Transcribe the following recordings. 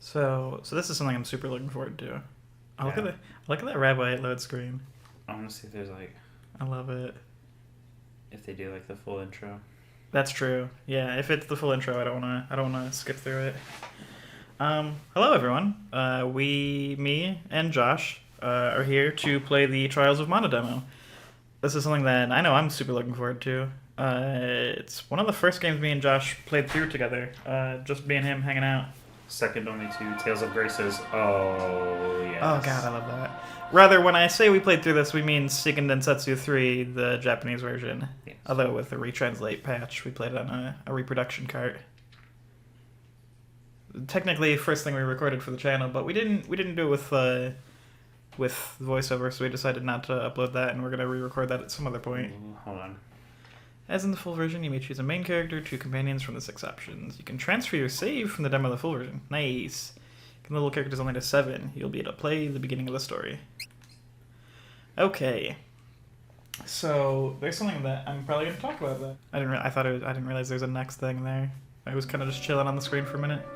So this is something I'm super looking forward to. Oh, Yeah. look at that red white load screen. I want to see if there's like I love it. if they do like the full intro. That's true. Yeah, if it's the full intro, I don't wanna skip through it. Hello everyone. Me and Josh are here to play the Trials of Mana demo. This is something that I know I'm super looking forward to. It's one of the first games me and Josh played through together. Just me and him hanging out. Second only to Tales of Graces. Oh yes. Oh god, I love that. Rather, when I say we played through this, we mean Seiken Densetsu 3, the Japanese version. Yes. Although with the retranslate patch, we played it on a reproduction cart. Technically, first thing we recorded for the channel, but we didn't do it with voiceover, so we decided not to upload that, and we're gonna re-record that at some other point. Ooh, hold on. As in the full version, you may choose a main character, 2 companions from the 6 options. You can transfer your save from the demo to the full version. Nice. The little character's only to 7. You'll be able to play the beginning of the story. Okay. So there's something that I'm probably gonna talk about. That I didn't realize there's a next thing there. I was kind of just chilling on the screen for a minute.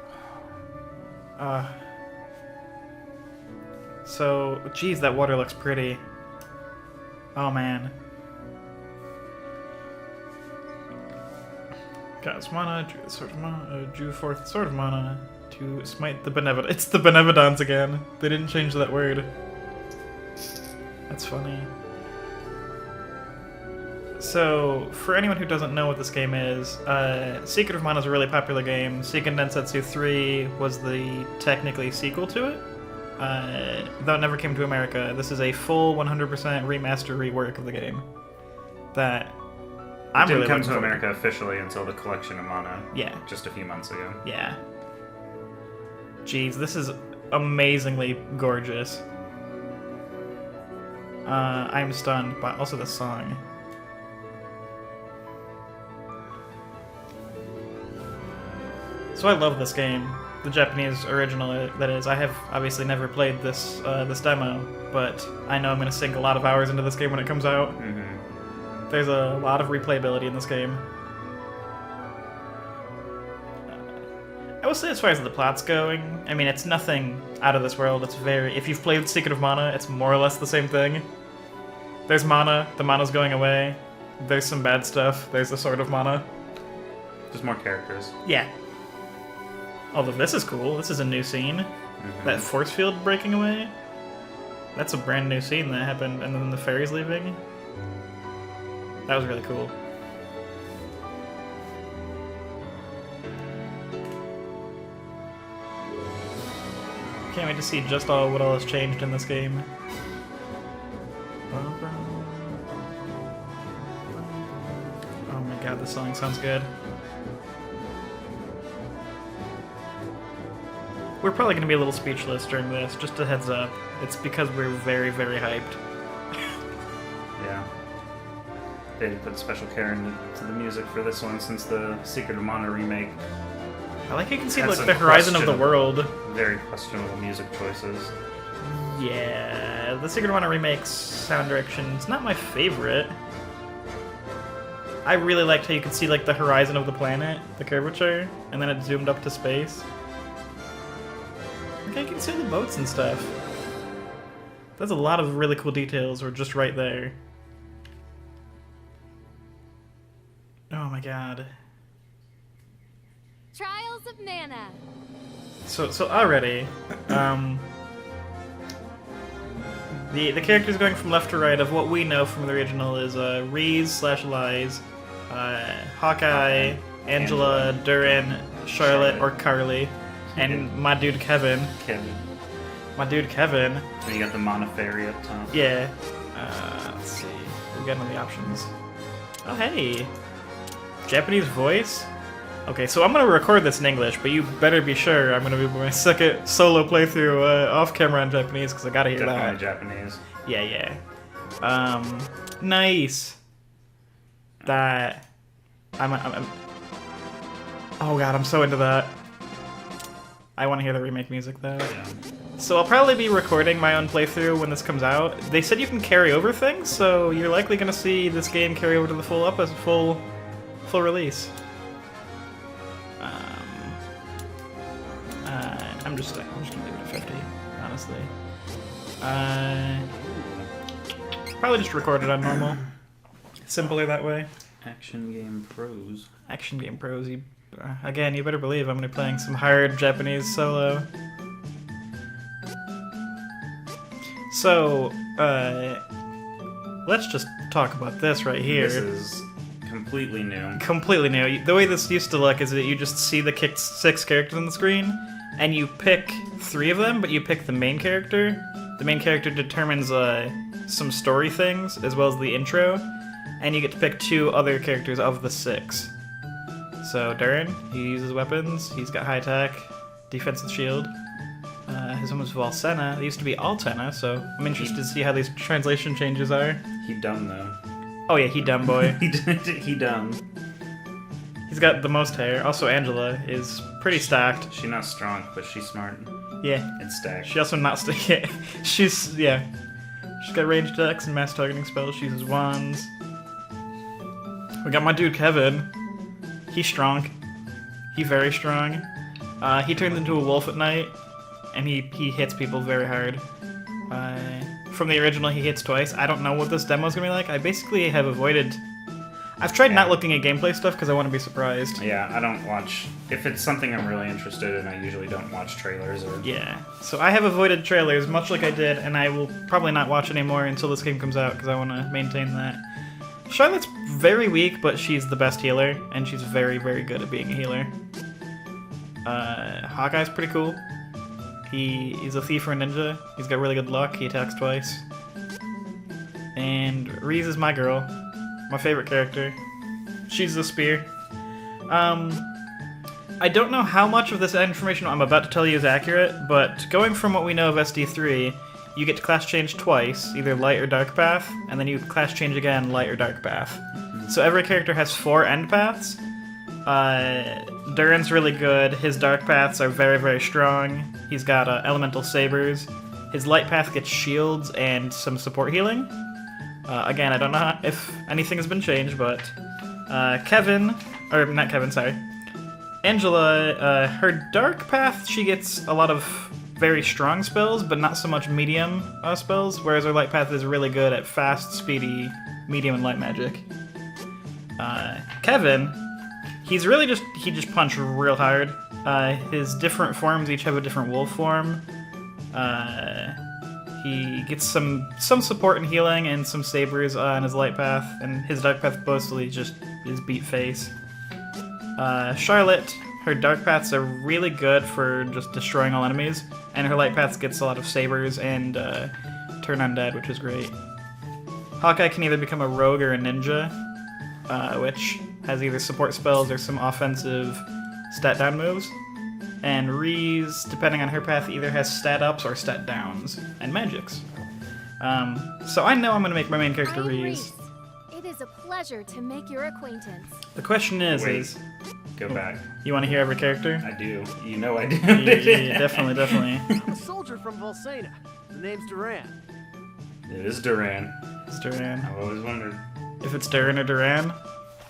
So, geez, that water looks pretty. Oh man. Cast mana, drew the sword of mana, drew forth the sword of mana to smite the benevolent. It's the benevolence again. They didn't change that word. That's funny. So, for anyone who doesn't know what this game is, Secret of Mana is a really popular game. Seiken Densetsu 3 was the technically sequel to it, though it never came to America. This is a full 100% remaster rework of the game that It didn't come to America officially until the Collection of Mana. Yeah. Just a few months ago. Yeah. Jeez, this is amazingly gorgeous. I'm stunned, but also the song. So I love this game. The Japanese original, that is. I have obviously never played this this demo, but I know I'm going to sink a lot of hours into this game when it comes out. Mm-hmm. There's a lot of replayability in this game. I will say, as far as the plot's going, I mean, it's nothing out of this world. It's very... If you've played Secret of Mana, it's more or less the same thing. There's mana, the mana's going away. There's some bad stuff, there's the Sword of Mana. Just more characters. Yeah. Although this is cool, this is a new scene. Mm-hmm. That force field breaking away, that's a brand new scene that happened, and then the fairies leaving. That was really cool. Can't wait to see just what all has changed in this game. Oh my god, this song sounds good. We're probably going to be a little speechless during this, just a heads up. It's because we're very, very hyped. Yeah. They did put special care into the music for this one since the Secret of Mana remake. I like you can see Had like some the horizon of the world. Very questionable music choices. Yeah, the Secret of Mana remake's sound direction's not my favorite. I really liked how you could see like the horizon of the planet, the curvature, and then it zoomed up to space. Okay, you can see the boats and stuff. There's a lot of really cool details were just right there. Oh my god. Trials of Mana. So already, the characters going from left to right of what we know from the original is Reese/Lies, Hawkeye, Angela, Duran, Charlotte, or Carly, and my dude Kevin. My dude Kevin. And you got the Mana Fairy up top. Yeah. Let's see. We're getting the options. Oh hey, Japanese voice. Okay, so I'm gonna record this in English, but you better be sure I'm gonna be my second solo playthrough off camera in Japanese because I gotta hear Definitely that. Japanese. Yeah. Nice. That. I'm. Oh god, I'm so into that. I want to hear the remake music though. Yeah. So I'll probably be recording my own playthrough when this comes out. They said you can carry over things, so you're likely gonna see this game carry over to the full release. I'm just gonna leave it at 50, honestly. Probably just record it on normal. Simpler that way. Action Game Pros. Action Game Pros. Again, you better believe I'm gonna be playing some hard Japanese solo. So, let's just talk about this right here. This is completely new. Completely new. The way this used to look is that you just see the 6 characters on the screen, and you pick 3 of them, but you pick the main character. The main character determines some story things, as well as the intro, and you get to pick 2 other characters of the 6. So, Durin, he uses weapons, he's got high attack, defensive shield. His one was Valsena. It used to be Altena, so I'm interested to see how these translation changes are. He dumb, though. Oh yeah, he dumb boy. he dumb. He's got the most hair. Also, Angela is pretty stacked. She's not strong, but she's smart. Yeah. And stacked. She also not stacked. She's got ranged attacks and mass targeting spells. She uses wands. We got my dude Kevin. He's strong. He's very strong. He turns into a wolf at night, and he hits people very hard. From the original, he hits twice. I don't know what this demo is gonna be like. I basically have avoided. I've tried not looking at gameplay stuff because I want to be surprised. Yeah, I don't watch. If it's something I'm really interested in, I usually don't watch trailers or. Yeah, so I have avoided trailers much like I did, and I will probably not watch anymore until this game comes out because I want to maintain that. Charlotte's very weak, but she's the best healer, and she's very, very good at being a healer. Hawkeye's pretty cool. He's a thief or a ninja. He's got really good luck. He attacks twice. And Reese is my girl. My favorite character. She's the spear. I don't know how much of this information I'm about to tell you is accurate, but going from what we know of SD3, you get to class change twice, either light or dark path, and then you class change again, light or dark path. So every character has 4 end paths. Durin's really good. His dark paths are very, very strong. He's got elemental sabers. His light path gets shields and some support healing. Again, I don't know if anything has been changed, but Angela, her dark path, she gets a lot of very strong spells, but not so much medium spells, whereas her light path is really good at fast, speedy, medium, and light magic. Kevin, he just punches real hard. His different forms each have a different wolf form. He gets some support and healing and some sabers on his light path, and his dark path mostly just is beat face. Charlotte, her dark paths are really good for just destroying all enemies, and her light paths gets a lot of sabers and turn undead, which is great. Hawkeye can either become a rogue or a ninja, which has either support spells or some offensive stat down moves. And Reese, depending on her path, either has stat ups or stat downs, and magics. So I know I'm going to make my main character Reese. It is a pleasure to make your acquaintance. The question is, Go back. You want to hear every character? I do. You know I do. Yeah, definitely. I'm a soldier from Valsena. The name's Duran. It is Duran. It's Duran. I've always wondered. If it's Duran or Duran.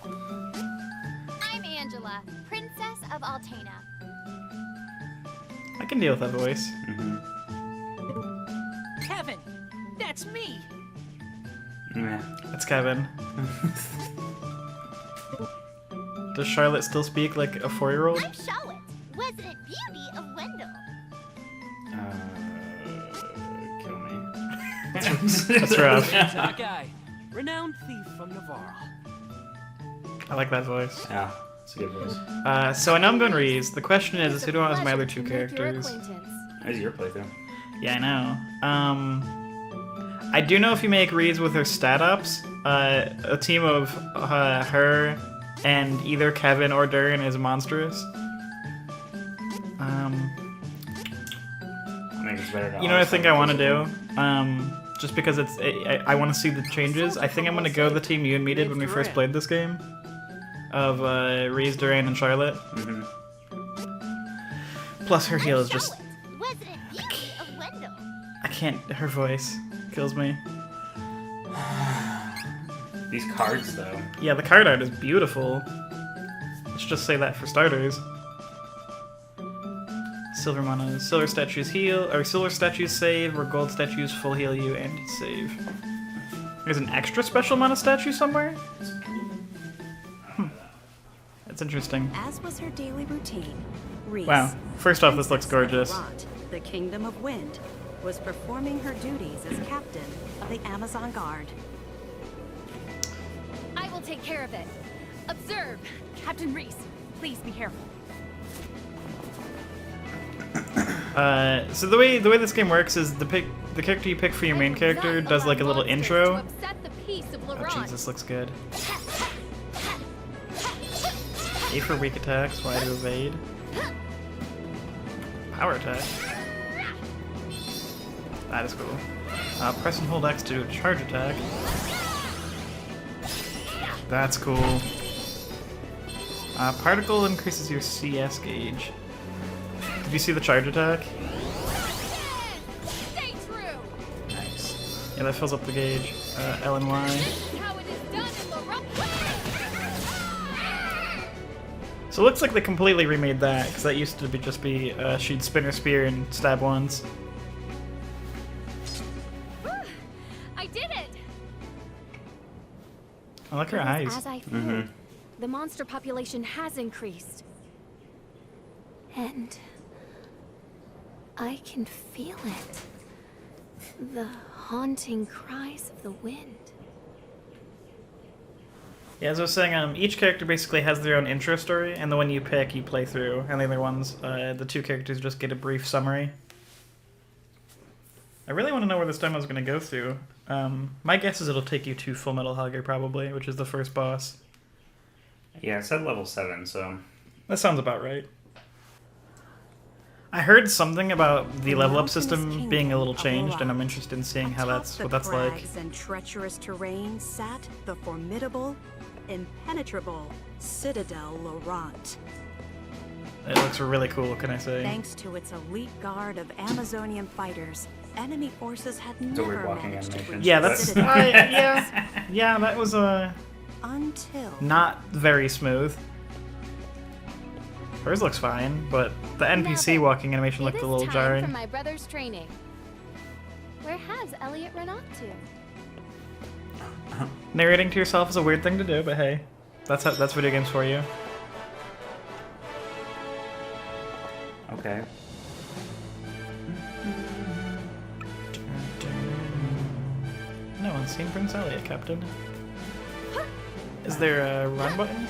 I'm Angela, Princess of Altena. I can deal with that voice. Mm-hmm. Kevin! That's me! Nah. That's Kevin. Does Charlotte still speak like a 4-year-old? I'm Charlotte, resident beauty of Wendell. Kill me. That's rough. Hawkeye, renowned thief from Navarre. I like that voice. Yeah, it's a good voice. So I know I'm going Reese. The question is who do I want as my other Pleasure 2 to make your characters? acquaintance. That's your playthrough. Yeah, I know. I do know if you make Reese with her stat ups, a team of her and either Kevin or Durin is monstrous. I think it's better to You know what I think I want to do? Just because I want to see the changes. I think I'm going to go the team you and me did when we first played this game. Of Reese, Duran, and Charlotte. Mm-hmm. Plus her heal is just... Charlotte, resident beauty of Wendell. I can't... Her voice kills me. These cards, though. Yeah, the card art is beautiful. Let's just say that for starters. silver mana. Silver statues heal, or silver statues save, or gold statues full heal you and save. There's an extra special mana statue somewhere? That's interesting. As was her daily routine, Reese, Wow. First off, this looks Princess of gorgeous. Lorant, the Kingdom of Wind, was performing her duties as captain of the Amazon Guard. I will take care of it. Observe, Captain Reese. Please be careful. So the way this game works is the character you pick for your main character does like a little intro. Oh jeez, this looks good. A for weak attacks, Y to evade. Power attack. That is cool. Press and hold X to do a charge attack. That's cool. Particle increases your CS gauge. Did you see the charge attack? Stay true. Nice. Yeah, that fills up the gauge. L and Y. How it is done in Laurent. So it looks like they completely remade that, because that used to be she'd spin her spear and stab ones. I did it. I like her eyes. As I feared, the monster population has increased. And I can feel it. The haunting cries of the wind. Yeah, as I was saying, each character basically has their own intro story, and the one you pick, you play through, and the other ones, the two characters just get a brief summary. I really want to know where this demo is going to go through. My guess is it'll take you to Full Metal Hugger, probably, which is the first boss. Yeah, it said level 7, so... That sounds about right. I heard something about the level up system being a little changed, and I'm interested in seeing how what that's like. Crags and treacherous terrain sat the formidable, impenetrable Citadel Laurent. It looks really cool, what can I say? Thanks to its elite guard of Amazonian fighters, enemy forces had It's a weird never walking managed to animation. reach Yeah, the that's Citadel yeah, that was until not very smooth. Hers looks fine, but the NPC walking animation looked a little For jarring. my brother's training. Where has Elliot run off to? Narrating to yourself is a weird thing to do, but hey, that's video games for you. Okay. No one's seen Prince Elliot, Captain. Is there a run button?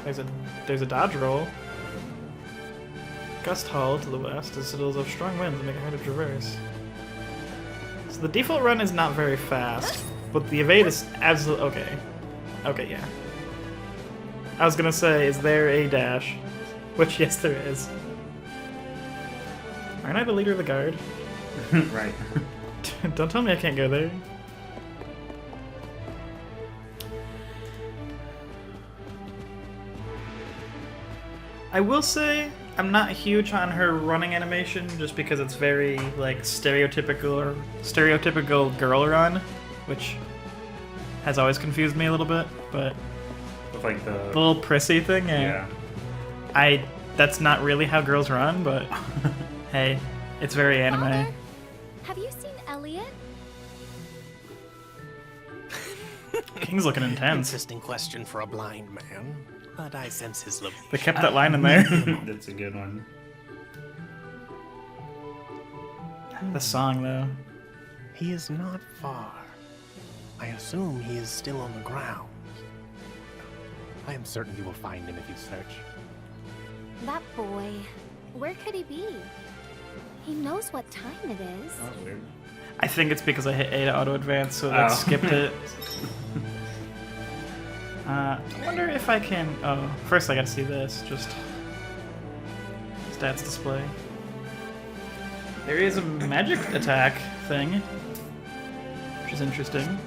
There's a dodge roll. Gust Hall to the west is citadels of strong winds that make it hard to traverse. So the default run is not very fast, but the evade is absolutely okay. Okay, yeah. I was gonna say, is there a dash? Which, yes, there is. Aren't I the leader of the guard? Right. Don't tell me I can't go there. I will say I'm not huge on her running animation just because it's very like stereotypical girl run, which has always confused me a little bit, but With like the... little prissy thing, Yeah. That's not really how girls run, but hey, it's very anime. Father, have you seen Elliot? King's looking intense. Interesting question for a blind man, but I sense his location. They kept that line in there. That's a good one. The song though. He is not far. I assume he is still on the ground. I am certain you will find him if you search. That boy. Where could he be? He knows what time it is. Oh, weird. I think it's because I hit A to auto advance, so that skipped it. I wonder if I can. Oh, first I gotta see this. Just stats display. There is a magic attack thing, which is interesting.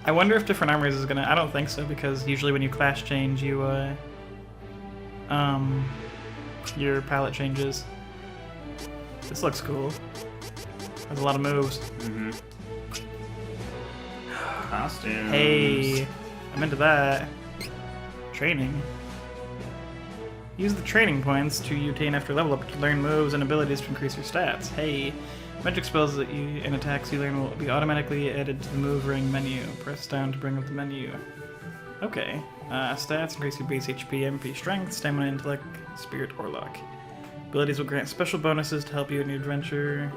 I wonder if different armors is gonna. I don't think so because usually when you class change, your palette changes. This looks cool. There's a lot of moves. Mm-hmm. Costumes. Hey, I'm into that. Training. Use the training points to you obtain after level up to learn moves and abilities to increase your stats. Hey, magic spells that you and attacks you learn will be automatically added to the move ring menu. Press down to bring up the menu. Okay. Stats increase your base HP, MP, strength, stamina, intellect, spirit, or luck. Abilities will grant special bonuses to help you in your adventure.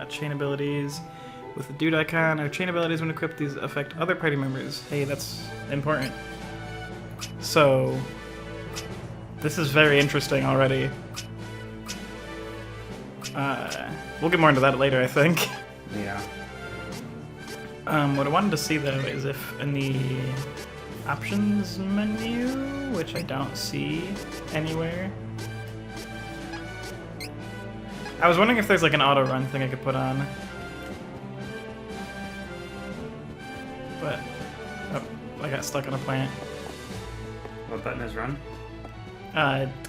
Chain abilities. With the dude icon, our chain abilities when equipped, these affect other party members. Hey, that's important. So, this is very interesting already. We'll get more into that later, I think. Yeah. What I wanted to see though is if in the options menu, which I don't see anywhere. I was wondering if there's like an auto run thing I could put on. But, oh, I got stuck on a plant. What button is run?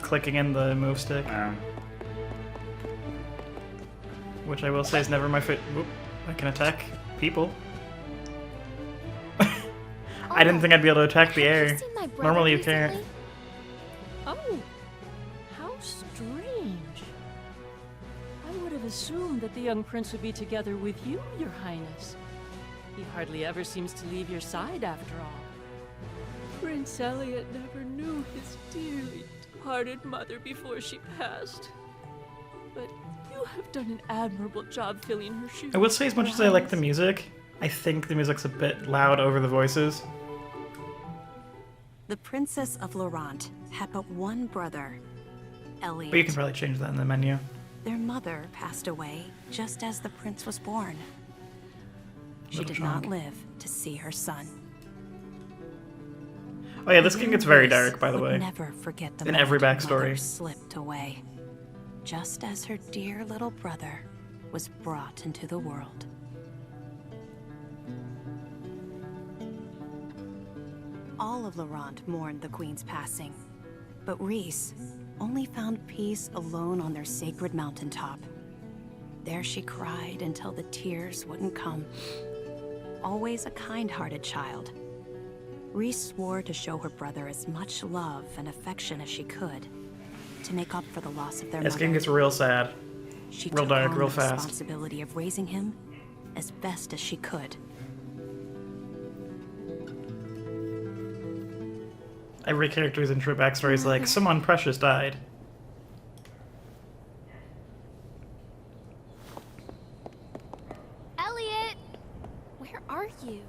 Clicking in the move stick, which I will say is never my fit. Whoop, I can attack people. I didn't think I'd be able to attack the air. Normally you can't. Oh, how strange. I would have assumed that the young prince would be together with you, your highness. He hardly ever seems to leave your side after all. Prince Elliot never knew his dearly departed mother before she passed. But you have done an admirable job filling her shoes. I will say, as much as I like the music, I think the music's a bit loud over the voices. The Princess of Laurent had but one brother, Elliot. But you can probably change that in the menu. Their mother passed away just as the prince was born. She Little did not chunk. live to see her son. Oh yeah, this game gets very dark, by the Would way. never forget the In every moment backstory. mother slipped away, just as her dear little brother was brought into the world. All of Laurent mourned the queen's passing, but Reese only found peace alone on their sacred mountaintop. There she cried until the tears wouldn't come. Always a kind-hearted child, Reese swore to show her brother as much love and affection as she could to make up for the loss of their This mother. game gets real sad. She real took dark, on real the fast. responsibility of raising him as best as she could. Every character's intro backstory is like, someone precious died. Elliot! Where are you?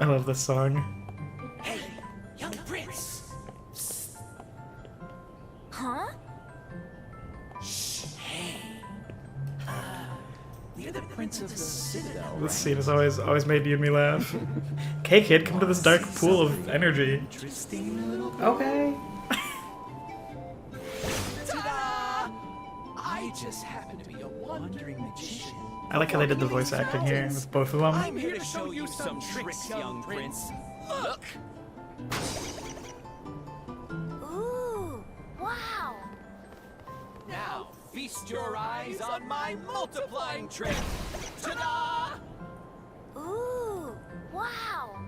I love this song. Hey, young prince! Huh? We're the prince of the citadel. This scene has always made you and me laugh. Okay, kid, come to this dark pool of energy. Interesting little... Okay. Ta-da! I just happen to be a wandering magician. I like how they did the voice acting here with both of them. I'm here to show you some tricks, young prince. Look! Ooh, wow! Now, feast your eyes on my multiplying trick. Ta-da! Ooh, wow!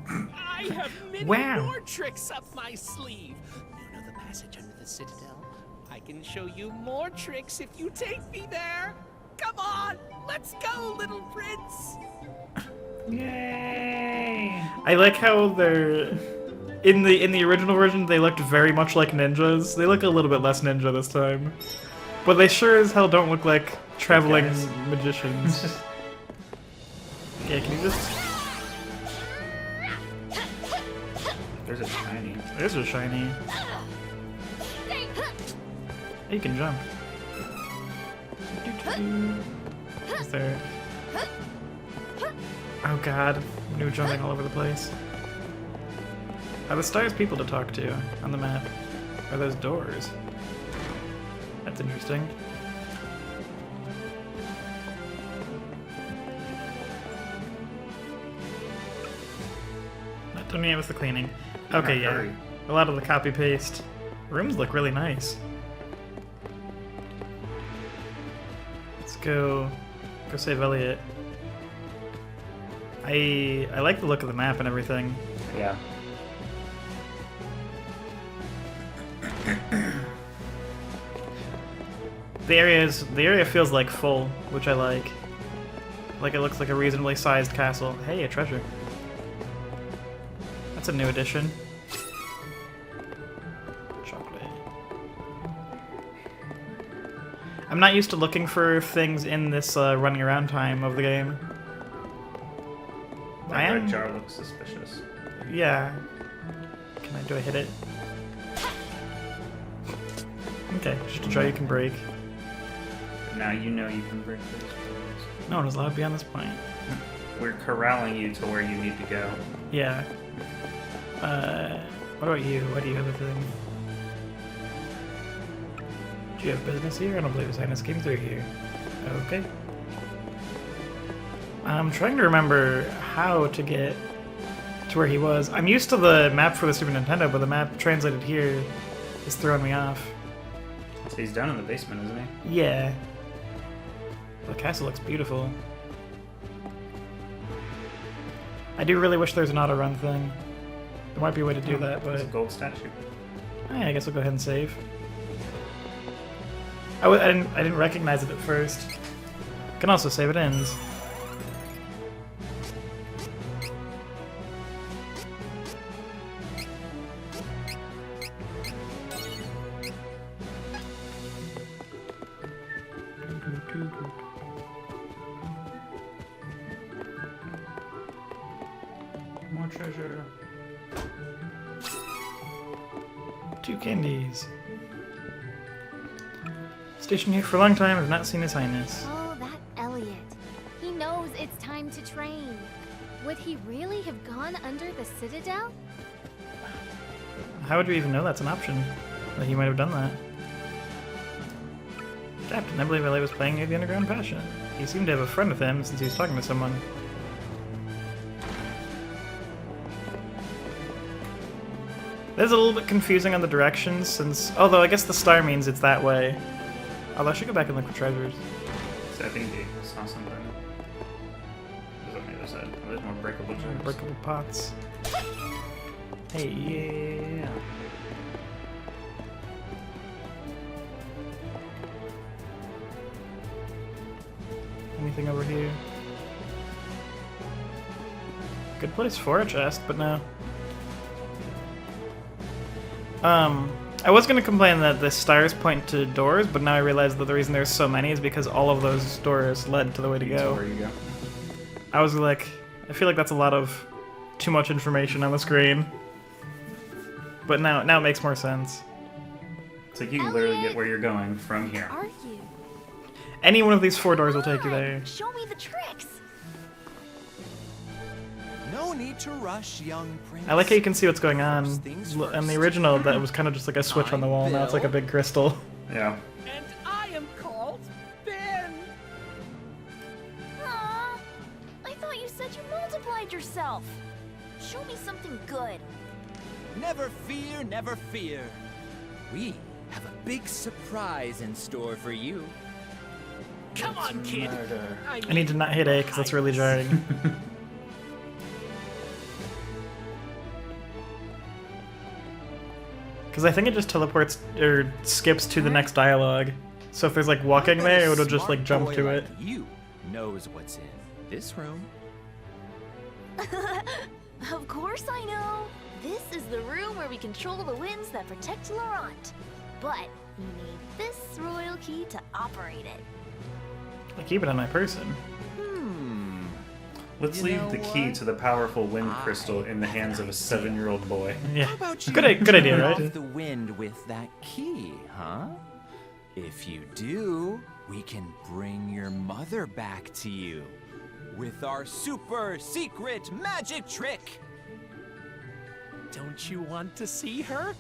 I have many Wow. more tricks up my sleeve. You know the passage under the citadel? I can show you more tricks if you take me there. Come on, let's go, little prince. Yay! I like how they're in the original version. They looked very much like ninjas. They look a little bit less ninja this time, but they sure as hell don't look like traveling guys. magicians. Yeah, can you just? There's a shiny. There's a shiny. You can jump. Is there? Oh god, new jumping all over the place. Are the stars people to talk to on the map? Are those doors? That's interesting. Not done yet with the cleaning. Okay, yeah. Hurry. A lot of the copy paste. Rooms look really nice. Let's go save Elliot. I like the look of the map and everything. Yeah. The area feels like full, which I like. Like it looks like a reasonably sized castle. Hey, a treasure. That's a new addition. Chocolate. I'm not used to looking for things in this running around time of the game. I That am. red jar looks suspicious. Yeah. Do I hit it? Okay, just a jar you can break. Now you know you can break those doors. No one is allowed beyond this point. We're corralling you to where you need to go. Yeah. What about you? What do you have a thing? Do you have business here? I don't believe his highness came through here. Okay. I'm trying to remember how to get to where he was. I'm used to the map for the Super Nintendo, but the map translated here is throwing me off. So he's down in the basement, isn't he? Yeah. The castle looks beautiful. I do really wish there's an auto-run thing. There might be a way to do that, but... It's a gold statue. I guess I'll go ahead and save. I didn't recognize it at first. Can also save it ends. More treasure. 2 candies. Stationed here for a long time, have not seen his highness. Oh, that Elliot. He knows it's time to train. Would he really have gone under the Citadel? How would you even know that's an option? That he might have done that. Captain, I believe Elliot was playing near the underground passion. He seemed to have a friend with him since he was talking to someone. This is a little bit confusing on the directions since... Although I guess the star means it's that way. Although I should go back and look for treasures. So I think they saw something. It was on the other side. Oh, there's more breakable jars. Breakable pots. Hey, yeah. Anything over here? Good place for a chest, but no. I was gonna complain that the stars point to doors, but now I realize that the reason there's so many is because all of those doors led to the way to So go. where you go. I was like, I feel like that's a lot of too much information on the screen. But now it makes more sense. It's like you can literally get where you're going from here. Are you? Any one of these 4 doors will take you there. Show me the tricks. No need to rush, young prince. I like how you can see what's going on. First things In the first. original, that was kind of just like a switch on the wall. Now it's like a big crystal. Yeah. And I am called Ben. Aw, I thought you said you multiplied yourself. Show me something good. Never fear, never fear. We have a big surprise in store for you. Come on, kid. Murder. I need to not hit A because that's really jarring. Because I think it just teleports or skips to the next dialogue. So if there's like walking there, it would just like jump to it. You knows what's in this room. Of course I know. This is the room where we control the winds that protect Laurent. But we need this royal key to operate it. I keep it on my person. Let's You leave know the key what? to the powerful wind crystal in the hands of a 7-year-old boy. Yeah. How about you Good idea, turn right? off the wind with that key, huh? If you do, we can bring your mother back to you with our super secret magic trick. Don't you want to see her?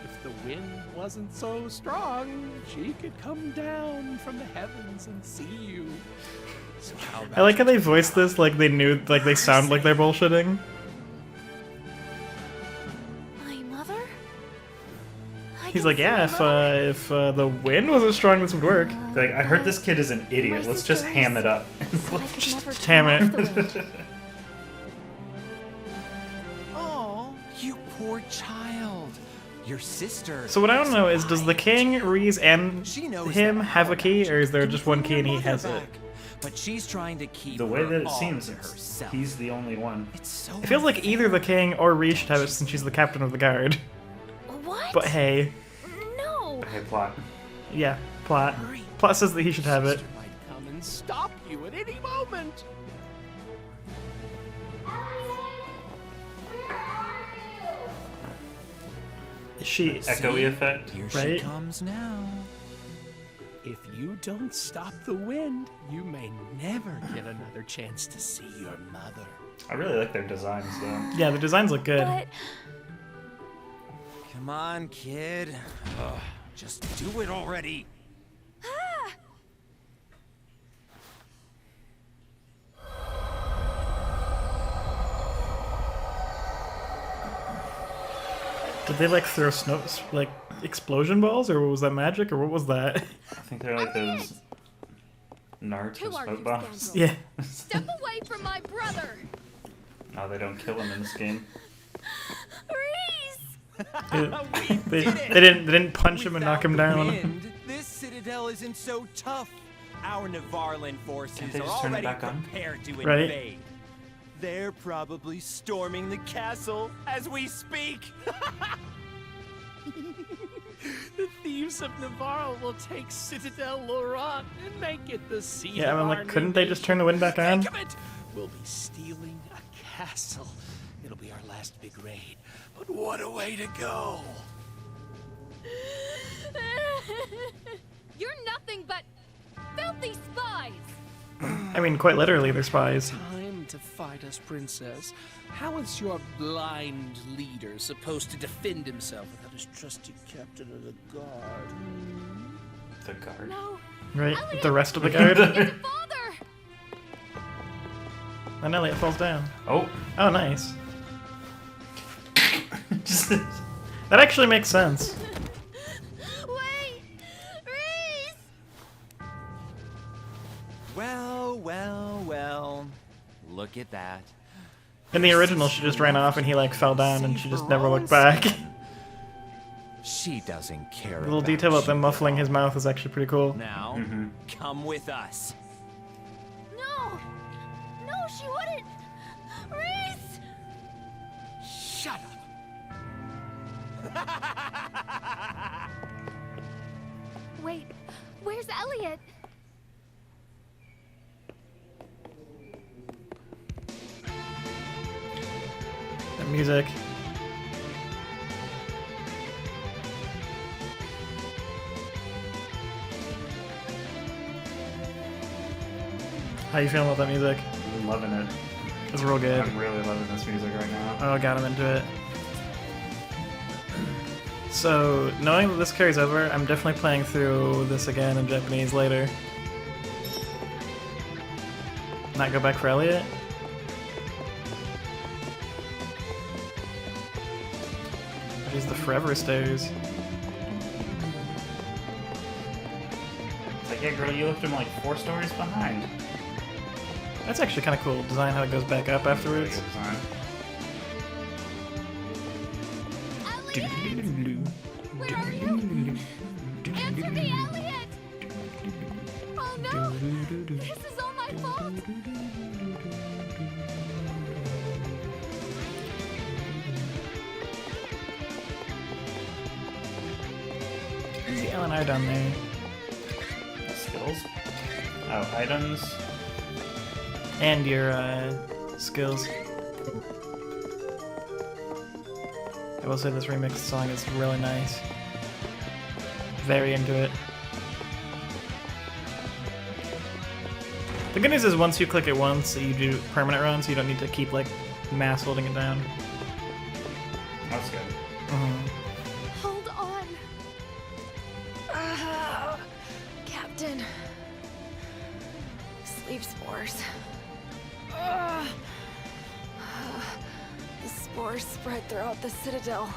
If the wind wasn't so strong, she could come down from the heavens and see you. So how about I like how they voice this like they knew, like they sound like they're bullshitting. My mother? He's like, yeah, if the wind wasn't strong, this would work. Like, I heard this kid is an idiot. Let's just ham it up. I could never Damn turn it. off the wind. poor child. Your sister. So what I don't know is, does the king, Reese, and She knows him that have a key, or is there can just one bring key and her he mother has it? back. But she's trying to keep The way her that it all seems, to it's- herself. he's the only one. It's so It feels like either the king or Reese should have it since she's the captain of the guard. What? But hey, No. Hey, plot. yeah, plot. Plot says that he should have it. Sister might come and stop you at any moment. She, Echoey effect. Here Right? she comes now. If you don't stop the wind, you may never get another chance to see your mother. I really like their designs, though. yeah, the designs look good. But Come on, kid. Ugh, just do it already. Did they like throw snow, like explosion balls, or was that magic, or what was that? I think they're like those Naruto Who are smoke you, bombs. scoundrel? Yeah. Step away from my brother. No, they don't kill him in this game. Reese. They didn't punch him and knock him Without the down. wind, this citadel isn't so tough. Our Navarlan forces Can't they are just turn it already back on? prepared to Right. invade. They're probably storming the castle as we speak. The thieves of Navarre will take Citadel Laurent and make it the seat Yeah, of I'm our like, new couldn't they just turn the wind back nation. on? Think of it! We'll be stealing a castle. It'll be our last big raid. But what a way to go! You're nothing but filthy spies. I mean, quite literally, they're spies. Time to fight us, princess. How is your blind leader supposed to defend himself without his trusty captain of the guard? The guard. No. Right? Elliot! The rest of the guard. It's a father. And Elliot falls down. Oh. Oh, nice. Just- That actually makes sense. Wait, Reese. Well, well, well. Look at that. In the original, she just ran off and he like fell down and she just never looked back. She doesn't care. The little detail about them muffling his mouth is actually pretty cool. Now, come with us. No. No, she wouldn't. Reese. Shut up! Wait, where's Elliot? The music. How you feeling about that music? I'm loving it. It's real good. I'm really loving this music right now. Oh, got him into it. So, knowing that this carries over, I'm definitely playing through this again in Japanese later. Not go back for Elliot? There's the Forever Stairs. It's like, yeah, girl, you left him like 4 stories behind. That's actually kind of cool. Design how it goes back up Really afterwards. good design. Elliot, where are you? Answer me, Elliot. Oh no, this is all my fault. Who's the L&R down there? Skills. Oh, items. And your skills. I will say this remix song is really nice. Very into it. The good news is once you click it once, you do permanent runs, so you don't need to keep like mass holding it down. That's good. Hold on. Captain. Sleep spores. The spores spread throughout the citadel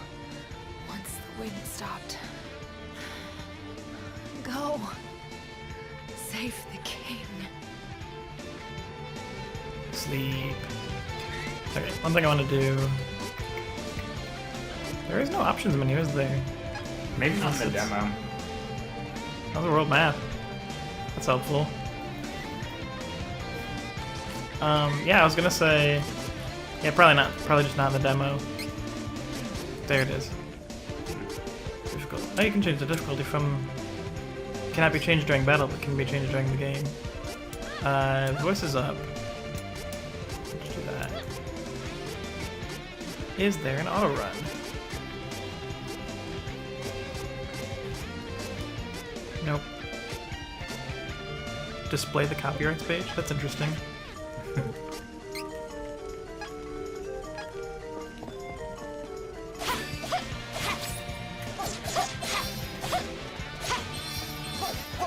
once the wind stopped. Go. Save the king. Sleep. Okay, one thing I want to do. There is no options menu, is there? Maybe not in the demo. Another world map. That's helpful. Yeah, I was gonna say... Yeah, probably not. Probably just not in the demo. There it is. Difficult. Oh, you can change the difficulty from... Cannot be changed during battle, but can be changed during the game. Voice is up. Let's do that. Is there an auto run? Nope. Display the copyrights page? That's interesting.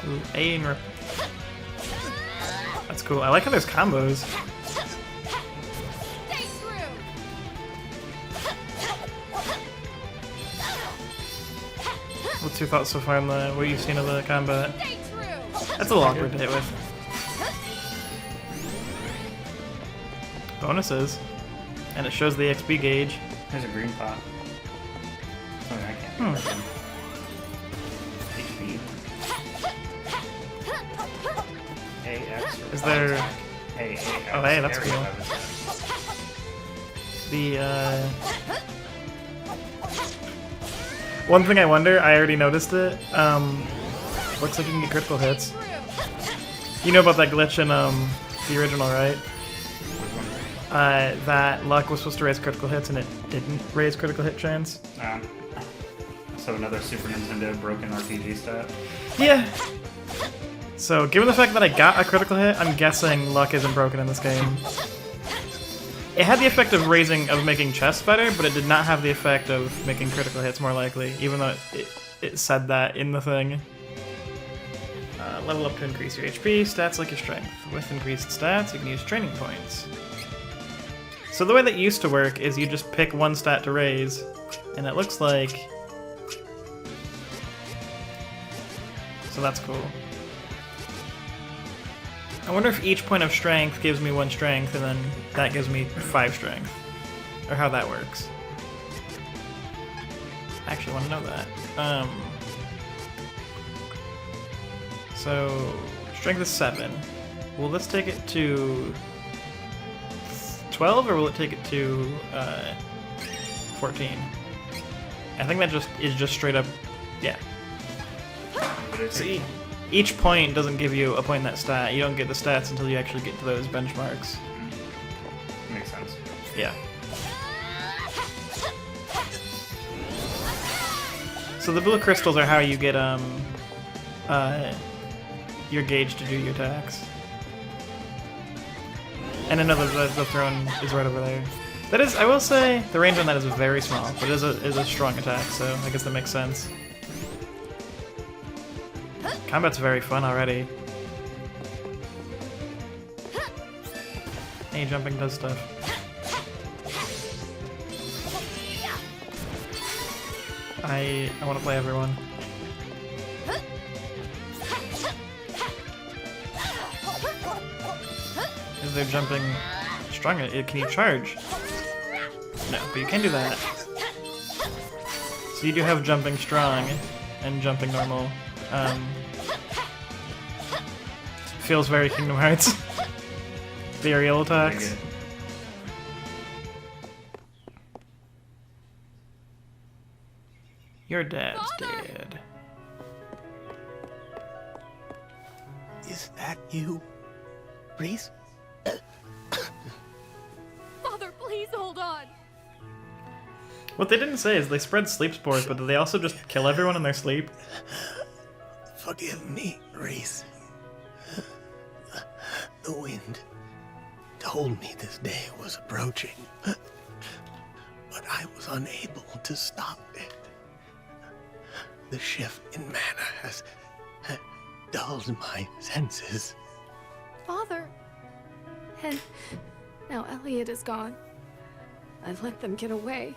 Ooh, A and rip. That's cool. I like how there's combos. What's your thoughts so far on the what you've seen of the combat? That's a little awkward to hit with. Bonuses. And it shows the XP gauge. There's a green pot. Something I can't do. HP. AX. Is there... AX. Oh, hey, that's Area cool. of The, One thing I wonder, I already noticed it, looks like you can get critical hits. You know about that glitch in, the original, right? That luck was supposed to raise critical hits and it didn't raise critical hit chance. So another Super Nintendo broken RPG stat. Yeah. So, given the fact that I got a critical hit, I'm guessing luck isn't broken in this game. It had the effect of making chests better, but it did not have the effect of making critical hits more likely, even though it said that in the thing. Level up to increase your HP, stats like your strength. With increased stats, you can use training points. So the way that used to work is you just pick one stat to raise, and it looks like... So that's cool. I wonder if each point of strength gives me 1 strength, and then that gives me 5 strength. Or how that works. I actually want to know that. So, strength is 7. Will this take it to 12, or will it take it to 14? I think that is just straight up, yeah. See, each point doesn't give you a point in that stat. You don't get the stats until you actually get to those benchmarks. Makes sense. Yeah. So the blue crystals are how you get your gauge to do your attacks. And another the throne is right over there. That is, I will say, the range on that is very small, but it is a strong attack, so I guess that makes sense. Combat's very fun already. Hey, jumping does stuff. I want to play everyone. Is there jumping strong? Can you charge? No, but you can do that. So you do have jumping strong and jumping normal. Feels very Kingdom Hearts. The aerial attacks. Your dad's dead. Is that you, Reese? Father, please hold on. What they didn't say is they spread sleep spores, but did they also just kill everyone in their sleep? Forgive me, Reese. The wind told me this day was approaching, but I was unable to stop it. The shift in mana has dulled my senses. Father. And now Elliot is gone. I've let them get away.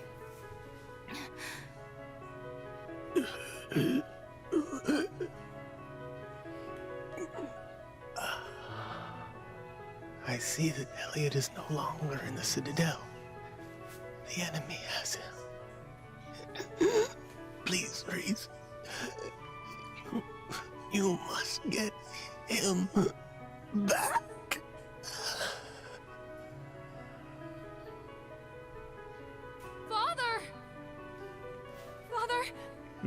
I see that Elliot is no longer in the Citadel. The enemy has him. Please, Reese. You must get him back. Father! Father!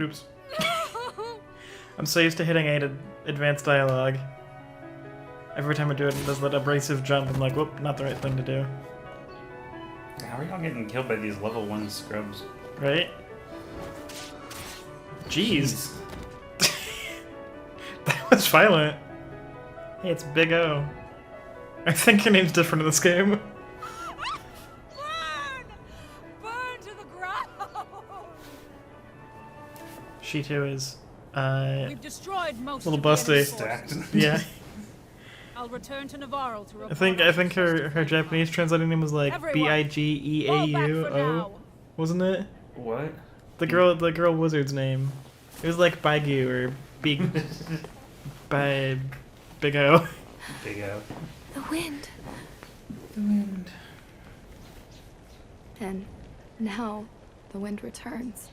Oops. No! I'm so used to hitting A to advance dialogue. Every time I do it, it does that abrasive jump. I'm like, whoop, not the right thing to do. How are y'all getting killed by these level 1 scrubs? Right? Jeez. That was violent. Hey, it's Big O. I think her name's different in this game. Burn! Burn to the ground! She too is, We've destroyed most little of the enemy busty. forces. Yeah. I'll return to Navarro to report I think her Japanese translating name was like Everyone, Bigeao, now. wasn't it? What? The girl wizard's name. It was like Baigu or Big Big O. Big O. The wind. The wind. And now the wind returns.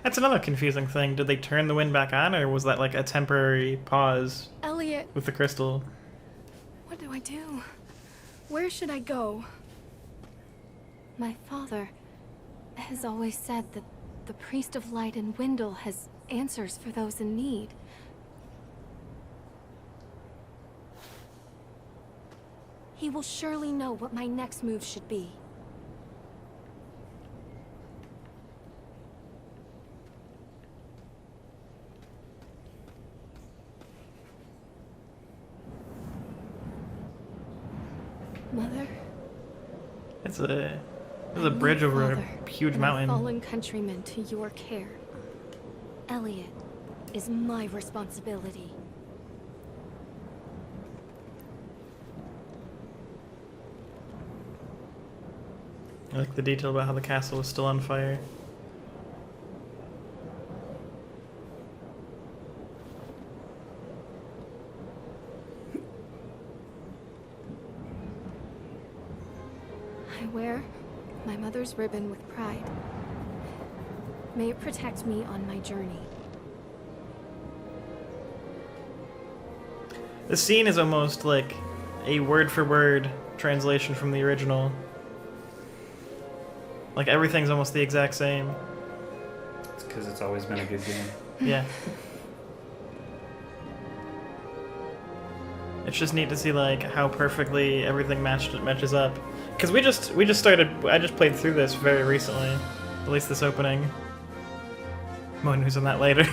That's another confusing thing. Did they turn the wind back on, or was that like a temporary pause Elliot, with the crystal? what do I do? Where should I go? My father has always said that the Priest of Light in Windle has answers for those in need. He will surely know what my next move should be. Mother? There's a bridge over a huge and my mountain. fallen countrymen to your care. Elliot is my responsibility. I like the detail about how the castle was still on fire. I wear my mother's ribbon with pride. May it protect me on my journey. The scene is almost like a word-for-word translation from the original. Like everything's almost the exact same. It's because it's always been a good game. Yeah. It's just neat to see like how perfectly everything matches up. Cause we just started. I just played through this very recently, at least this opening. More news on that later.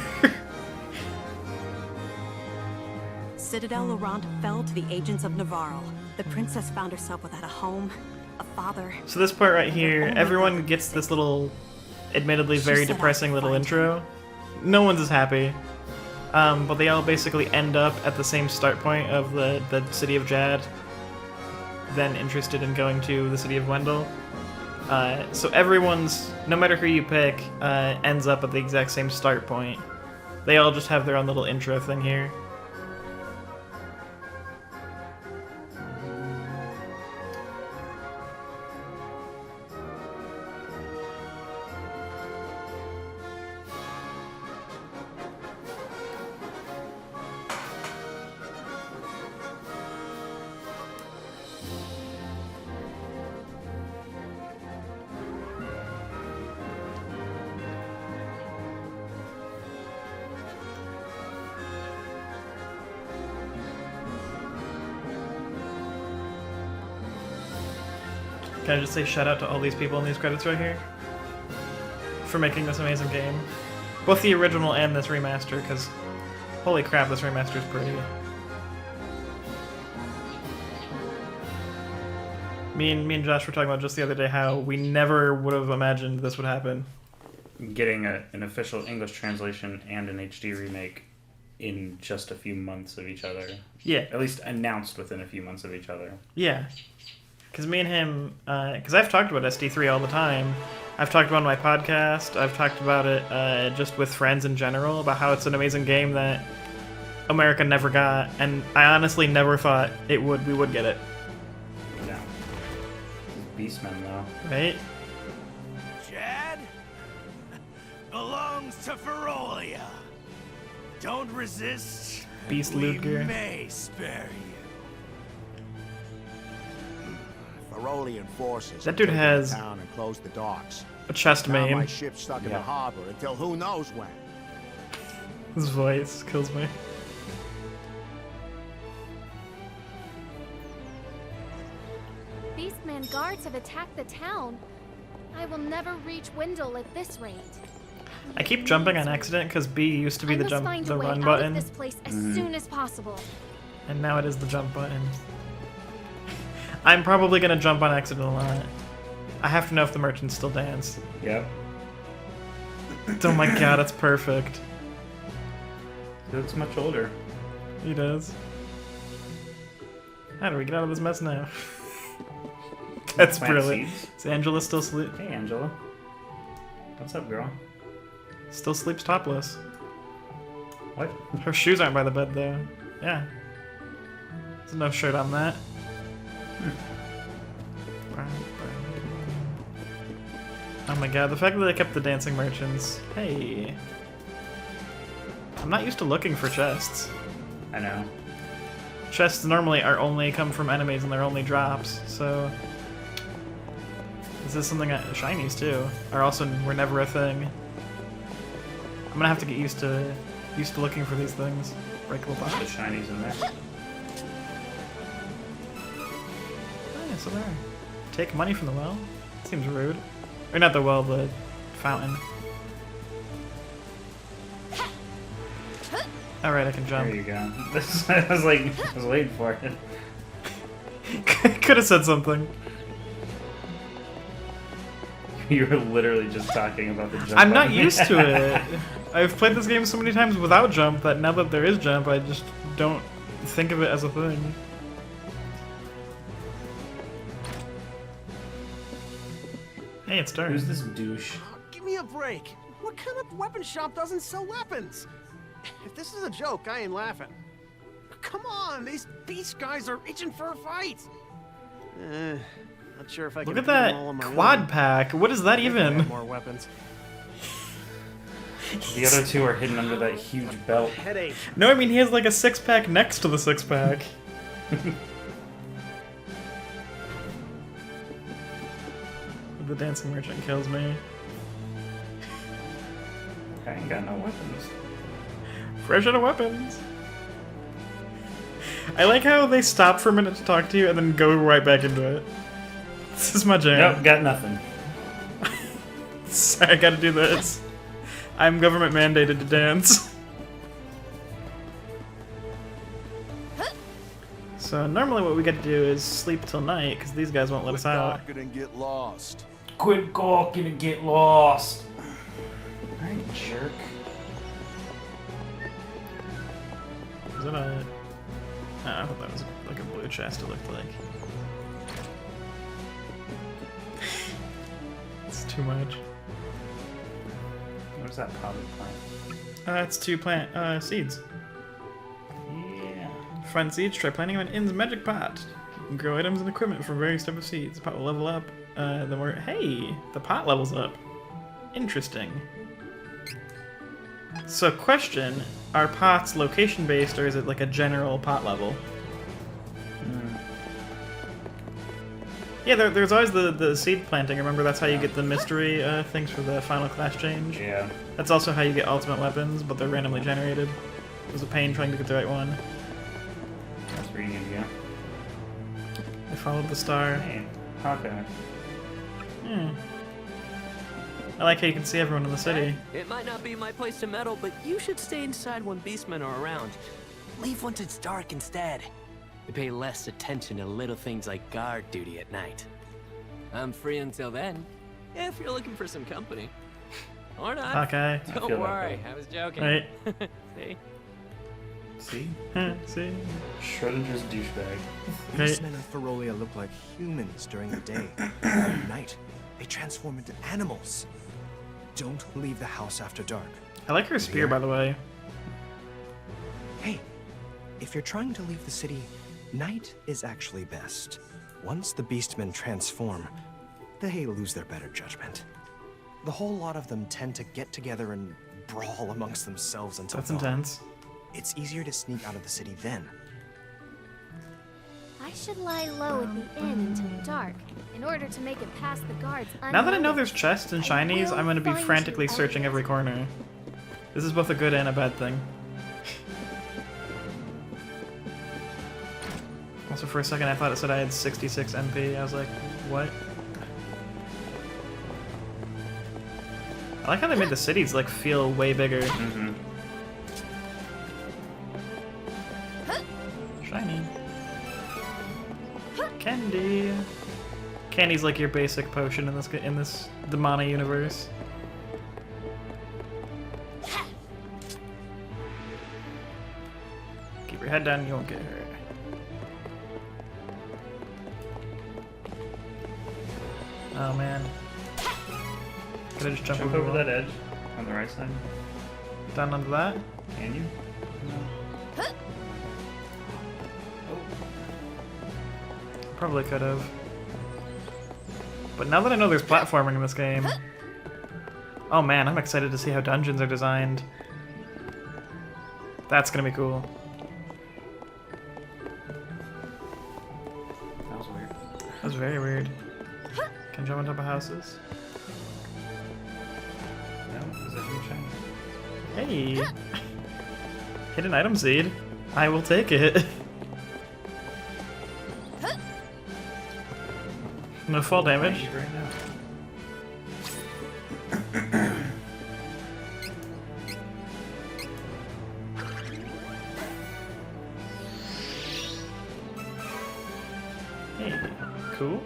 Citadel Laurent fell to the agents of Navarro. The princess found herself without a home, a father. So this part right here, everyone gets this little, admittedly very She said I depressing could little find intro. No one's as happy. But they all basically end up at the same start point of the city of Jad, then interested in going to the city of Wendell. So everyone's, no matter who you pick, ends up at the exact same start point. They all just have their own little intro thing here. Can I just say shout out to all these people in these credits right here for making this amazing game? Both the original and this remaster, because holy crap, this remaster is pretty. Me and Josh were talking about just the other day how we never would have imagined this would happen. Getting an official English translation and an HD remake in just a few months of each other. Yeah. At least announced within a few months of each other. Yeah. Because me and him, because I've talked about SD3 all the time. I've talked about it on my podcast. I've talked about it just with friends in general, about how it's an amazing game that America never got. And I honestly never thought we would get it. No. Beastmen, though. Right? Chad belongs to Ferolia. Don't resist. Beast we loot gear. may spare you. Ferolian forces. That dude have taken has the town and closed the docks. a chest Now my maim. ship's stuck in Yeah. the harbor until who knows when. His voice kills me. Beastman guards have attacked the town. I will never reach Wendell at this rate. I keep jumping on accident because B used to be I the must jump, find the a way run out button, of this place as soon as possible. and now it is the jump button. I'm probably gonna jump on accident a lot. I have to know if the merchants still dance. Yep. Oh my god, it's perfect. He looks much older. He does. How do we get out of this mess now? That's Plant brilliant. seeds. Is Angela still sleep? Hey, Angela. What's up, girl? Still sleeps topless. What? Her shoes aren't by the bed though. Yeah. There's no shirt on that. Oh my god, the fact that they kept the dancing merchants. Hey. I'm not used to looking for chests. I know. Chests normally are only come from enemies and they're only drops, so... Is this something shinies too? Are also were never a thing. I'm gonna have to get used to looking for these things. Breakable The box. shinies in there. Oh yeah, so there. Take money from the well? Seems rude. Or not the well, the fountain. Alright, I can jump. There you go. I was waiting for it. Could have said something. You were literally just talking about the jump. I'm not button. used to it. I've played this game so many times without jump that now that there is jump, I just don't think of it as a thing. Hey, it's dark. Who's this douche? Give me a break. What kind of weapon shop doesn't sell weapons? If this is a joke, I ain't laughing. Come on, these beast guys are itching for a fight. Not sure if I can Look at beat 'em all on that my quad own. pack. What is that I think I have even? more weapons. The other two are hidden under that huge belt. Headache. No, I mean he has like a six-pack next to the six-pack. The dancing merchant kills me. I ain't got no weapons. Fresh out of weapons. I like how they stop for a minute to talk to you and then go right back into it. This is my jam. Nope, got nothing. Sorry, I gotta do this. I'm government mandated to dance. So normally what we get to do is sleep till night because these guys won't let us out. And get lost. Quit gawking and get lost. Alright, jerk. Is that a... Oh, I thought that was like a blue chest it looked like. It's too much. Where's that potted plant? It's to plant seeds. Yeah. Find seeds, try planting them in In's magic pot. You can grow items and equipment from various types of seeds. The pot will level up. The more... Hey! The pot levels up. Interesting. So question, are pots location based or is it like a general pot level? Yeah, there's always the seed planting. Remember, that's how you get the mystery things for the final class change? Yeah. That's also how you get ultimate weapons, but they're randomly generated. It was a pain trying to get the right one. That's where you need to go. I followed the star. Hey, Hawkeye. Hmm. I like how you can see everyone in the city. It might not be my place to meddle, but you should stay inside when beastmen are around. Leave once it's dark instead. They pay less attention to little things like guard duty at night. I'm free until then, if you're looking for some company. Or not. Hawkeye. Don't worry, I was joking. Right. See? See? See? Schrodinger's douchebag. Right. Beastmen of Ferolia look like humans during the day. At night, they transform into animals. Don't leave the house after dark. I like her spear, by the way. Hey, if you're trying to leave the city, night is actually best. Once the beastmen transform, they lose their better judgment. The whole lot of them tend to get together and brawl amongst themselves until That's dawn. intense. It's easier to sneak out of the city then. I should lie low at the inn until dark, in order to make it past the guards. Now that I know there's chests and shinies, I'm gonna be frantically searching every corner. This is both a good and a bad thing. Also, for a second, I thought it said I had 66 MP. I was like, what? I like how they made the cities like feel way bigger. Mm-hmm. Shiny. Candy. Candy's like your basic potion in this the Mana universe. Keep your head down, you won't get hurt. Oh man. Could I just jump Jump over that edge on the right side. Down under that? Can you? No. Probably could have. But now that I know there's platforming in this game, oh man, I'm excited to see how dungeons are designed. That's gonna be cool. That was weird. That was very weird. Can I jump on top of houses? No, because I didn't shine. Hey! Hidden item seed. I will take it. No fall damage. Right now. Hey, cool.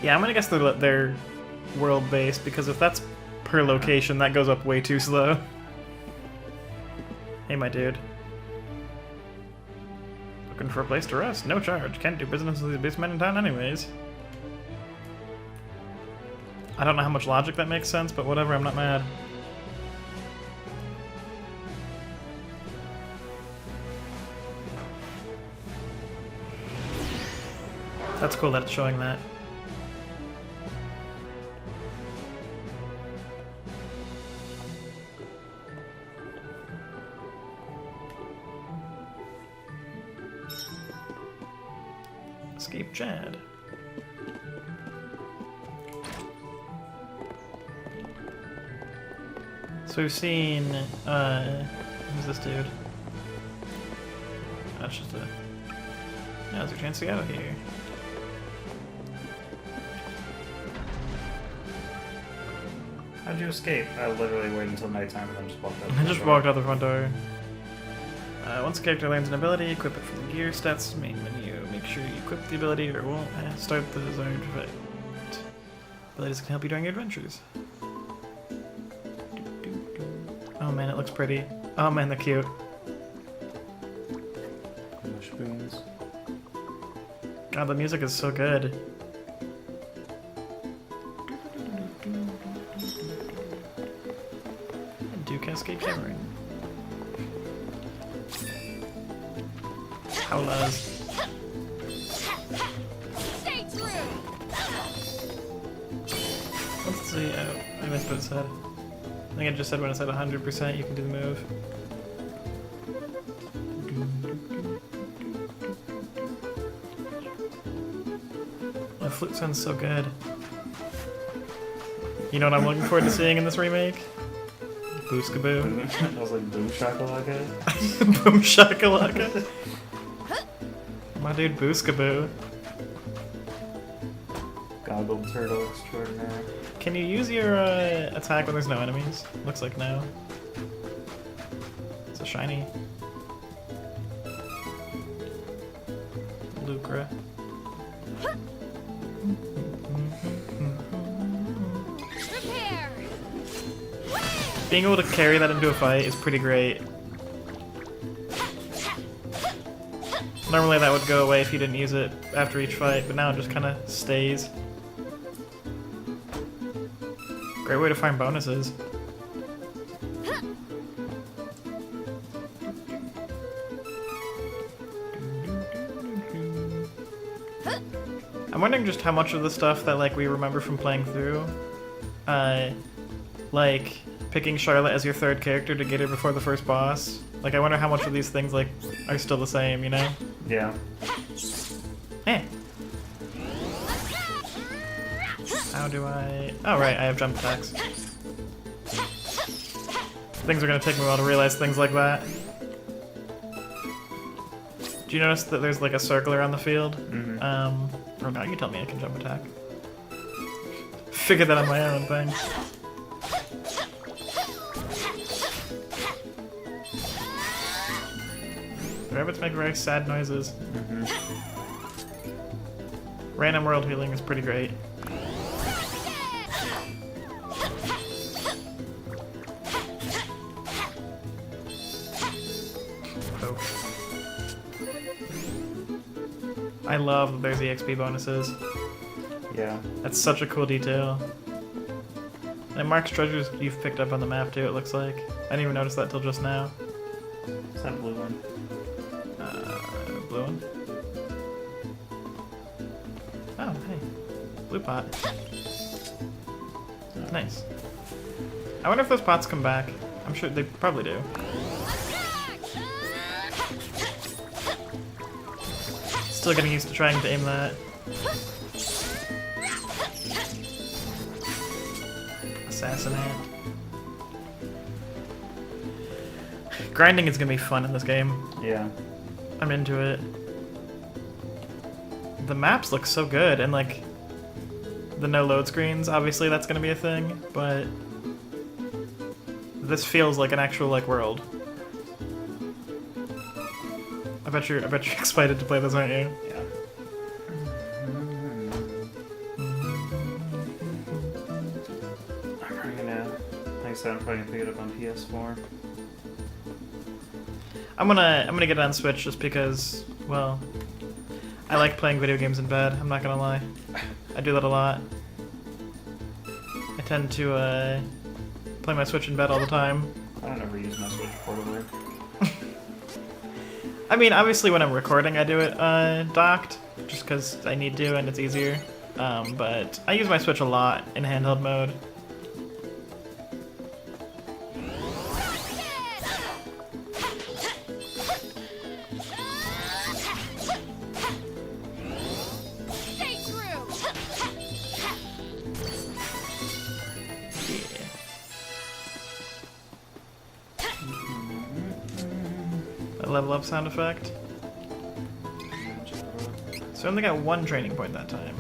Yeah, I'm gonna guess they're world-based, because if that's per location, that goes up way too slow. Hey, my dude. Looking for a place to rest? No charge. Can't do business with these beast men in town anyways. I don't know how much logic that makes sense, but whatever, I'm not mad. That's cool that it's showing that. Escape Chad. So we've seen, who's this dude? That's just a... Now's your chance to get out of here. How'd you escape? I literally waited until nighttime and then just walked out. I just walked out the front door. Once a character learns an ability, equip it from the gear stats main menu. Make sure you equip the ability or it won't start the desired effect. Abilities can help you during your adventures. Oh man, it looks pretty. Oh man, they're cute. Spoons. God, the music is so good. Do Cascade Cavern. Howlers. Stay true. Let's see. Oh, I missed what it said. I think it just said when it's at 100% you can do the move. The flute sounds so good. You know what I'm looking forward to seeing in this remake? Booskaboo. I was like, boom shakalaka. Boom shakalaka. My dude Booskaboo. Goggled turtle extraordinaire. Can you use your attack when there's no enemies? Looks like no. It's a shiny. Lucra. Prepare. Being able to carry that into a fight is pretty great. Normally that would go away if you didn't use it after each fight, but now it just kind of stays. Great way to find bonuses. I'm wondering just how much of the stuff that like we remember from playing through, like picking Charlotte as your third character to get her before the first boss. Like I wonder how much of these things like are still the same, you know? Yeah. Eh. How do I... Oh right, I have jump attacks. Things are gonna take me a while to realize things like that. Do you notice that there's like a circle around the field? Oh no, you tell me I can jump attack. Figured that on my own thing. The rabbits make very sad noises. Random world healing is pretty great. Oh. I love that there's EXP bonuses. Yeah. That's such a cool detail. And it marks treasures you've picked up on the map too, it looks like. I didn't even notice that till just now. Is that blue one? Blue one? Oh, hey. Blue pot. Nice. I wonder if those pots come back. I'm sure they probably do. Still getting used to trying to aim that. Assassinate. Grinding is gonna be fun in this game. Yeah. I'm into it. The maps look so good, and like the no load screens, obviously that's gonna be a thing, but this feels like an actual like world. I bet you're excited to play this, aren't you? Yeah. I'm probably gonna, like I said, I'm probably gonna pick it up on PS4. I'm gonna get it on Switch just because, well, I like playing video games in bed. I'm not gonna lie, I do that a lot. I tend to play my Switch in bed all the time. I don't ever use my Switch portably. I mean, obviously when I'm recording, I do it docked, just because I need to and it's easier. But I use my Switch a lot in handheld mode. Level up sound effect. So I only got one training point that time.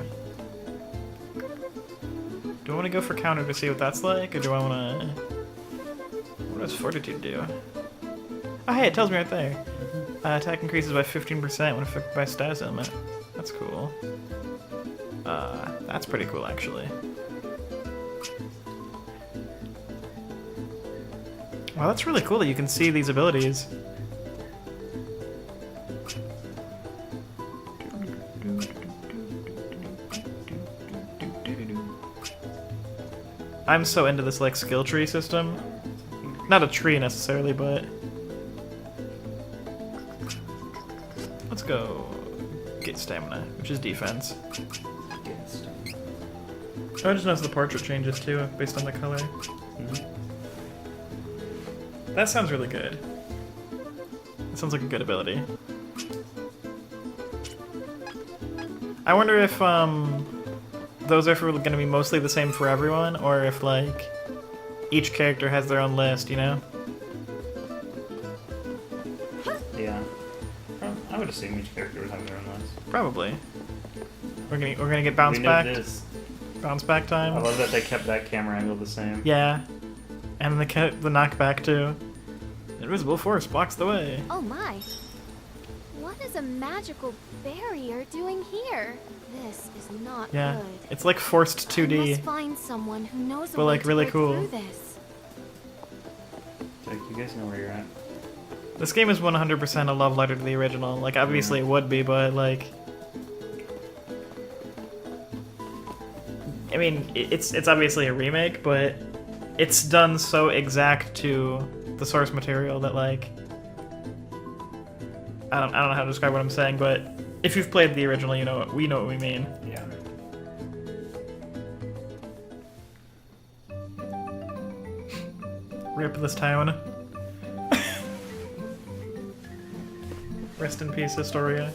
Do I want to go for counter to see what that's like, or do I want to... What does fortitude do? Oh hey, it tells me right there. Attack increases by 15% when affected by status element. That's cool. That's pretty cool actually. Wow, that's really cool that you can see these abilities. I'm so into this like skill tree system. Not a tree necessarily, but let's go get stamina, which is defense. Oh, I just noticed the portrait changes too based on the color. That sounds really good. That sounds like a good ability. I wonder if those are going to be mostly the same for everyone, or if, like, each character has their own list, you know? Yeah. I would assume each character would have their own list. Probably. We're gonna get bounce back. Bounce back time. I love that they kept that camera angle the same. Yeah. And the knockback, too. Invisible force blocks the way. Oh my. What is a magical barrier doing here? This is not Yeah. good. It's like forced 2D. I must find someone who knows a But, way like, to really break cool. through this. Like, you guys know where you're at. This game is 100% a love letter to the original. Like, obviously it would be, but, like... I mean, it's obviously a remake, but it's done so exact to the source material that, like... I don't know how to describe what I'm saying, but If you've played the original, you know what we mean. Yeah. Rip this town. Rest in peace, Historia.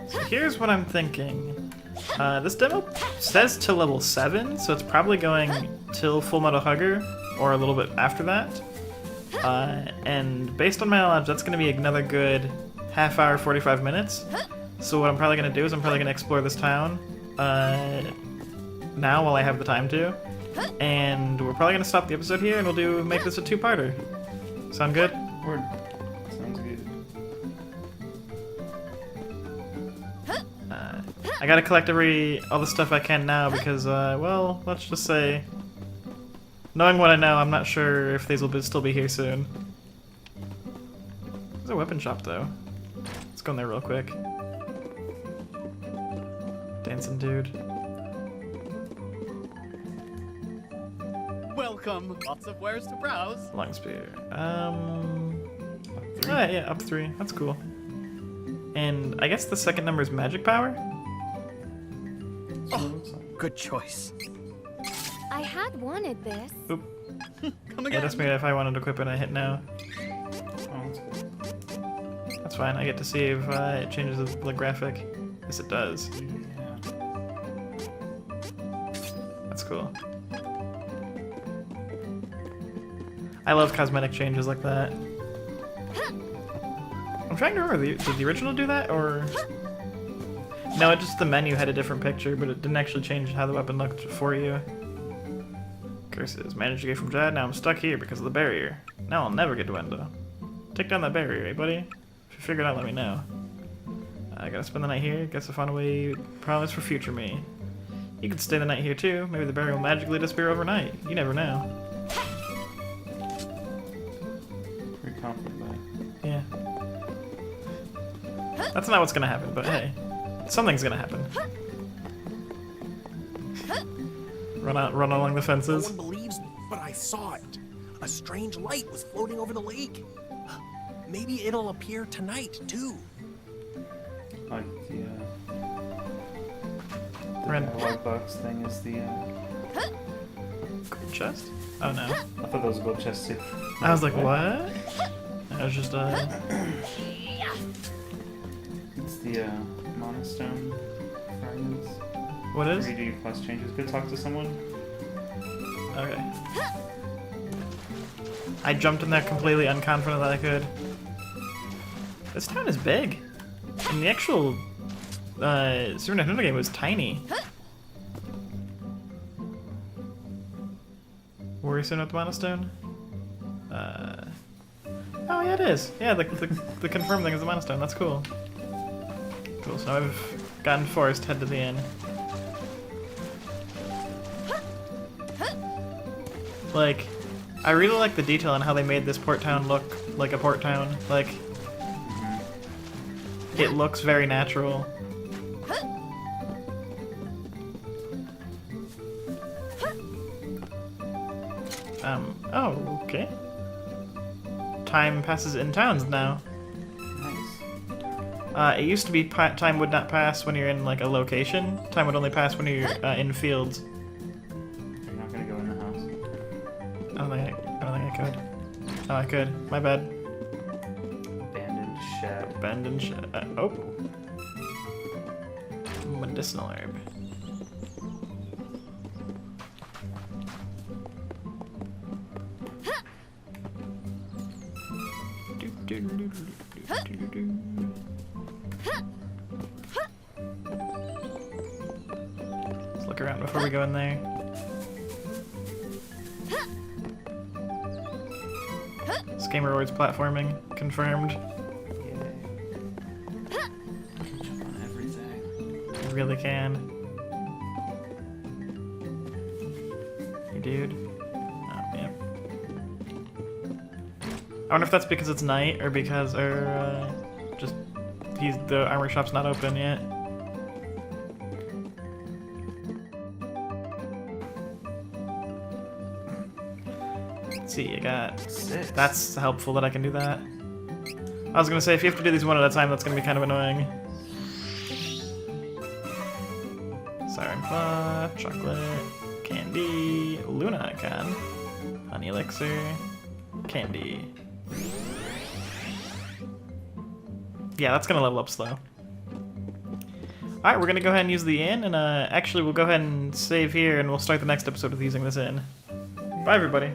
So here's what I'm thinking. This demo says to level 7, so it's probably going till Full Metal Hugger, or a little bit after that. And based on my knowledge, that's going to be another good half hour, 45 minutes. So what I'm probably going to do is I'm probably going to explore this town now while I have the time to. And we're probably going to stop the episode here and we'll make this a two-parter. Sound good? Word. Sounds good. I gotta collect all the stuff I can now because, well, let's just say, knowing what I know, I'm not sure if these will still be here soon. There's a weapon shop, though. Let's go in there real quick. Dancing dude. Welcome. Lots of wares to browse. Long spear. Alright, yeah, up 3. That's cool. And I guess the second number is magic power? Oh, good choice. I had wanted this. Oop. Come Yeah, again. that's me if I wanted to equip it, I hit no. Oh, that's good. That's fine, I get to see if it changes the graphic. Yes, it does. Yeah. That's cool. I love cosmetic changes like that. I'm trying to remember, did the original do that, or...? No, it just the menu had a different picture, but it didn't actually change how the weapon looked for you. Curses. Managed to get from Jad, now I'm stuck here because of the barrier. Now I'll never get to Endo. Take down that barrier, eh, buddy? If you figure it out, let me know. I gotta spend the night here, guess I'll find a way, promise for future me. You could stay the night here too, maybe the barrier will magically disappear overnight. You never know. Pretty confident about it. Yeah. That's not what's gonna happen, but hey. Something's gonna happen. Run along the fences. No one believes me, but I saw it. A strange light was floating over the lake. Maybe it'll appear tonight, too. Like the Ren. log box thing is the Gold chest? Oh no. I thought that was a gold chest too. I was like, what? I was just It's the monostone fragments. What is? 3D plus changes. Go talk to someone. Okay. I jumped in there completely unconfident that I could. This town is big. And the actual Super Nintendo game was tiny. Were you soon at the monostone? Oh yeah, it is. Yeah, the confirmed thing is the monostone. That's cool. Cool. So now we've gotten forest. Head to the inn. Like, I really like the detail on how they made this port town look like a port town. Like, it looks very natural. Oh, okay. Time passes in towns now. Nice. It used to be time would not pass when you're in, like, a location. Time would only pass when you're in fields. You're not gonna go in the house. I don't think I could. Oh, I could. My bad. Abandoned shed. Abandoned shed. Oh. Medicinal herb. Let's look around before we go in there. This game rewards platforming. Confirmed. Jump on everything. You really can. You dude. Oh, yeah. I wonder if that's because it's night or because, just the armor shop's not open yet. Let's see, I got 6. That's helpful that I can do that. I was gonna say, if you have to do these one at a time, that's gonna be kind of annoying. Siren Claw, chocolate, candy, Luna icon, honey elixir, candy. Yeah, that's gonna level up slow. Alright, we're gonna go ahead and use the inn, and actually we'll go ahead and save here, and we'll start the next episode with using this inn. Bye, everybody.